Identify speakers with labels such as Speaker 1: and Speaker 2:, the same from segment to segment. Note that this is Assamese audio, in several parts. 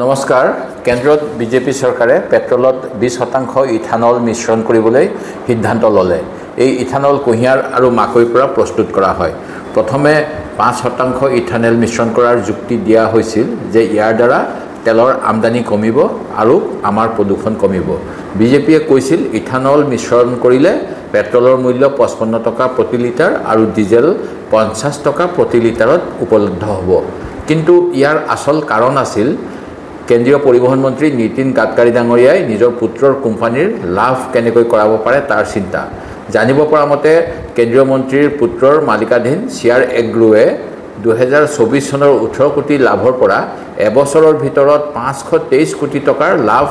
Speaker 1: নমস্কাৰ কেন্দ্ৰত বিজেপি চৰকাৰে পেট্ৰলত 20% ইথানল মিশ্ৰণ কৰিবলৈ সিদ্ধান্ত ল'লে। এই ইথানল কুঁহিয়াৰ আৰু মাকৈৰ পৰা প্ৰস্তুত কৰা হয়। প্ৰথমে 5% ইথানল মিশ্ৰণ কৰাৰ যুক্তি দিয়া হৈছিল যে ইয়াৰ দ্বাৰা তেলৰ আমদানি কমিব আৰু আমাৰ প্ৰদূষণ কমিব। বিজেপিয়ে কৈছিল ইথানল মিশ্ৰণ কৰিলে পেট্ৰলৰ মূল্য 55 টকা প্ৰতি লিটাৰ আৰু ডিজেল 50 টকা প্ৰতি লিটাৰত উপলব্ধ হ'ব। কিন্তু ইয়াৰ আচল কাৰণ আছিল কেন্দ্ৰীয় পৰিবহণ মন্ত্ৰী নীতিন গাডকাৰী ডাঙৰীয়াই নিজৰ পুত্ৰৰ কোম্পানীৰ লাভ কেনেকৈ কৰাব পাৰে তাৰ চিন্তা। জানিব পৰা মতে কেন্দ্ৰীয় মন্ত্ৰীৰ পুত্ৰৰ মালিকাধীন চিয়াৰ এগ্ৰোৱে 2024 চনৰ 18 কোটি লাভৰ পৰা এবছৰৰ ভিতৰত 523 কোটি টকাৰ লাভ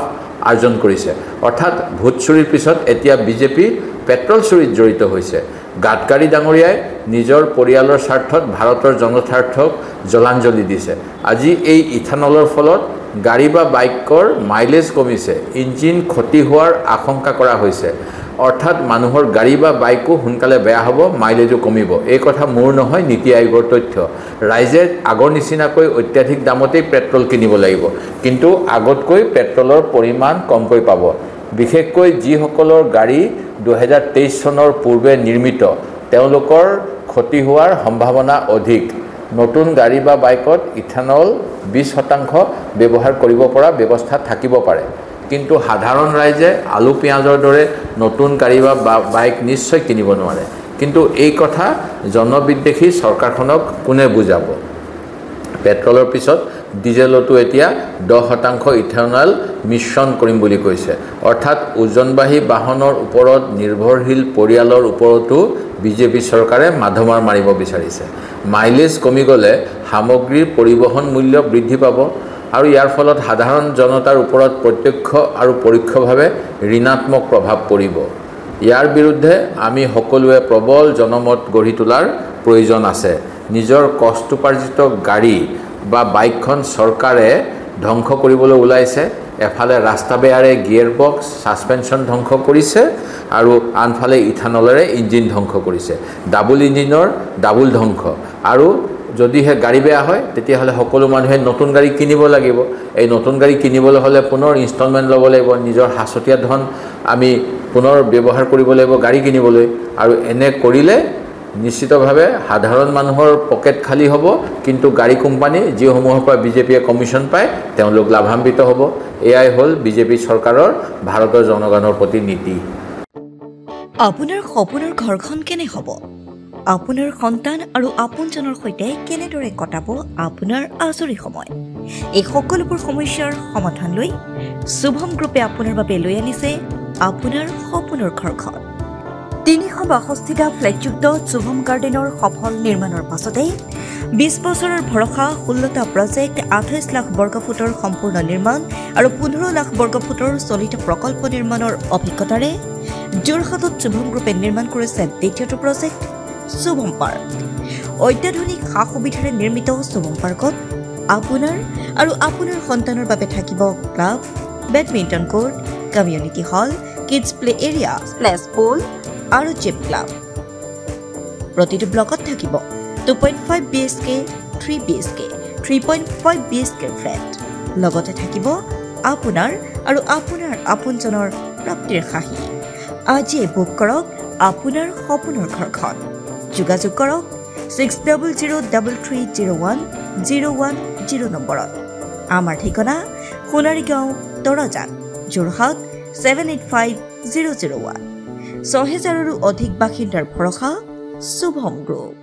Speaker 1: আৰ্জন কৰিছে। অৰ্থাৎ ভোট চুৰিৰ পিছত এতিয়া বিজেপি পেট্ৰল চুৰিত জড়িত হৈছে। গাডকাৰী ডাঙৰীয়াই নিজৰ পৰিয়ালৰ স্বাৰ্থত ভাৰতৰ জনস্বাৰ্থক জলাঞ্জলি দিছে। আজি এই ইথানলৰ ফলত গাড়ী বা বাইকৰ মাইলেজ কমিছে, ইঞ্জিন ক্ষতি হোৱাৰ আশংকা কৰা হৈছে। অৰ্থাৎ মানুহৰ গাড়ী বা বাইকো সোনকালে বেয়া হ'ব, মাইলেজো কমিব। এই কথা মোৰ নহয়, নীতি আয়োগৰ তথ্য। ৰাইজে আগৰ নিচিনাকৈ অত্যাধিক দামতেই পেট্ৰল কিনিব লাগিব, কিন্তু আগতকৈ পেট্ৰলৰ পৰিমাণ কমকৈ পাব। বিশেষকৈ যিসকলৰ গাড়ী 2023 চনৰ পূৰ্বে নিৰ্মিত তেওঁলোকৰ ক্ষতি হোৱাৰ সম্ভাৱনা অধিক। নতুন গাড়ী বা বাইকত ইথানল 20% ব্যৱহাৰ কৰিব পৰা ব্যৱস্থা থাকিব পাৰে, কিন্তু সাধাৰণ ৰাইজে আলু পিঁয়াজৰ দৰে নতুন গাড়ী বা বাইক নিশ্চয় কিনিব নোৱাৰে। কিন্তু এই কথা জনবিদ্বেষী চৰকাৰখনক কোনে বুজাব? পেট্ৰলৰ পিছত ডিজেলতো এতিয়া 10% ইথানল মিশ্ৰণ কৰিম বুলি কৈছে। অৰ্থাৎ ওজনবাহী বাহনৰ ওপৰত নিৰ্ভৰশীল পৰিয়ালৰ ওপৰতো বিজেপি চৰকাৰে মাধমাৰ মাৰিব বিচাৰিছে। মাইলেজ কমি গ'লে সামগ্ৰীৰ পৰিবহণ মূল্য বৃদ্ধি পাব আৰু ইয়াৰ ফলত সাধাৰণ জনতাৰ ওপৰত প্ৰত্যক্ষ আৰু পৰোক্ষভাৱে ঋণাত্মক প্ৰভাৱ পৰিব। ইয়াৰ বিৰুদ্ধে আমি সকলোৱে প্ৰবল জনমত গঢ়ি তোলাৰ প্ৰয়োজন আছে। নিজৰ কষ্টোপাৰ্জিত গাড়ী বা বাইকখন চৰকাৰে ধ্বংস কৰিবলৈ ওলাইছে। এফালে ৰাস্তা বেয়াৰে গিয়েৰ বক্স ছাছপেনশ্যন ধ্বংস কৰিছে আৰু আনফালে ইথানলেৰে ইঞ্জিন ধ্বংস কৰিছে। ডাবুল ইঞ্জিনৰ ডাবুল ধ্বংস। আৰু যদিহে গাড়ী বেয়া হয় তেতিয়াহ'লে সকলো মানুহে নতুন গাড়ী কিনিব লাগিব। এই নতুন গাড়ী কিনিবলৈ হ'লে পুনৰ ইনষ্টলমেণ্ট ল'ব লাগিব। নিজৰ সাঁচতীয়া ধন আমি পুনৰ ব্যৱহাৰ কৰিব লাগিব গাড়ী কিনিবলৈ। আৰু এনে কৰিলে নিশ্চিতভাৱে সাধাৰণ মানুহৰ পকেট খালী হ'ব, কিন্তু গাড়ী কোম্পানী যিসমূহৰ পৰা বিজেপিয়ে কমিশ্যন পায় তেওঁলোক লাভান্বিত হ'ব। এয়াই হ'ল বিজেপি চৰকাৰৰ ভাৰতৰ জনগণৰ প্ৰতি নীতি।
Speaker 2: আপোনাৰ সপোনৰ ঘৰখন কেনে হ'ব? আপোনাৰ সন্তান আৰু আপোনজনৰ সৈতে কেনেদৰে কটাব আপোনাৰ আজৰি সময়? এই সকলোবোৰ সমস্যাৰ সমাধান লৈ শুভম গ্ৰুপে আপোনাৰ বাবে লৈ আনিছে আপোনাৰ সপোনৰ ঘৰখন। 362টা ফ্লেটযুক্ত শুভম গাৰ্ডেনৰ সফল নিৰ্মাণৰ পাছতে 20 বছৰৰ ভৰসা, 16টা প্ৰজেক্ট, 28 লাখ বৰ্গফুটৰ সম্পূৰ্ণ নিৰ্মাণ আৰু 15 লাখ বৰ্গফুটৰ চলিত প্ৰকল্প নিৰ্মাণৰ অভিজ্ঞতাৰে যোৰহাটত শুভম গ্ৰুপে নিৰ্মাণ কৰিছে দ্বিতীয়টো প্ৰজেক্ট শুভম পাৰ্ক। অত্যাধুনিক সা সুবিধাৰে নিৰ্মিত শুভম পাৰ্কত আপোনাৰ আৰু আপোনাৰ সন্তানৰ বাবে থাকিব club, badminton court, community hall, kids play area, splash pool আৰু জিম ক্লাব। প্ৰতিটো ব্লকত থাকিব 2.5 BHK, 3 BHK, 3.5 BHK ফ্লেট। লগতে থাকিব আপোনাৰ আৰু আপোনাৰ আপোনজনৰ প্ৰাপ্তিৰ সাহী। আজিয়ে বুক কৰক আপোনাৰ সপোনৰ ঘৰখন। যোগাযোগ কৰক 6003301010 নম্বৰত। আমাৰ ঠিকনা সোণাৰীগাঁও, তৰাজান, যোৰহাট 785001। 6000ৰো অধিক বাসিন্দাৰ ভৰসা শুভম গ্ৰুপ।